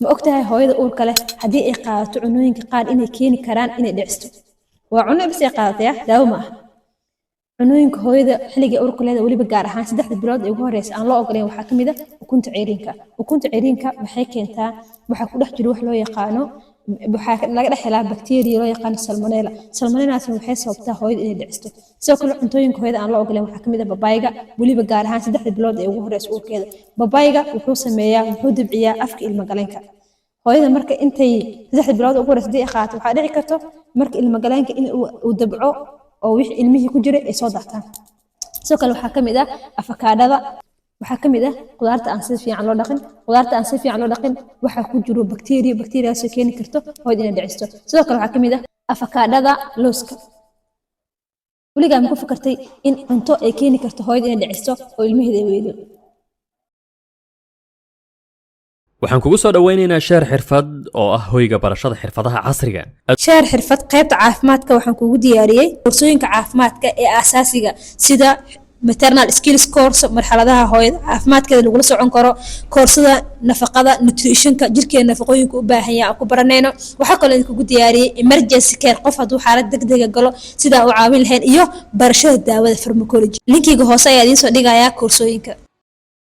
ma ogtahay hooyada uurka leh haddii ay qaadato cunooyinka qaar inay keeni karaan inay dhicisto waa cuno bas ay qaadatay daawo ma aha cunooyinka hooyada xilliga uurka leeda waliba gaar ahaan 3 bilood ee ugu horeysa aan loo ogoleen waxaa kamid ah ukunta ceyriinka waxay keentaa waxa ku dhex jira wax loo yaqaano waxaa laga dhex helaa bakteeriya loo yaqaan salmonella waxay sababtaa hooyada inay dhicisto sidoo kale cuntooyinka hooyada aan loo ogoleen waxaa kamid ah babaayga waliba gaar ahaan 3 bilood ee ugu horeysa uurkeeda babaayga wuxuu dibciyaa afka ilma galeenka hooyada marka intay 3 bilood ugu horeysa ay qaato waxaa dhici karto marka ilma galeenka in uu dabco oo wix ilmihii ku jiray ay soo daataan sidoo kale waxaa kamid ah afakaadhada waxaa kamid ah qudaarta aan si fiican loo dhaqin waxaa ku jiro bakteeriyaas oo keeni karto hooyada inay dhicisto sidoo kale waxaa kamid ah afakaadhada looska weligaa ma ku fakartay in cunto ay keeni karto hooyada inay dhicisto oo ilmaheeda ay weydo waxaan kugu soo dhaweynaynaa sheer xirfad oo ah hoyga barashada xirfadaha casriga sheer xirfad qaybta caafimaadka waxaan kugu diyaariyay koorsooyinka caafimaadka ee aasaasiga sida maternal skills course marxaladaha hooyada caafimaadkeeda lagu socon karo koorsada nafaqada nutritionka jirkeena nafaqooyinka u baahan yahay ku baranayno waxa kale oo kugu diyaariyay emergency care qof hadduu xaalad degdeg ah galo sida uu caawin lahayn iyo barashada daawada pharmacology linkiga hoose ayaa idin soo dhigayaa koorsooyinka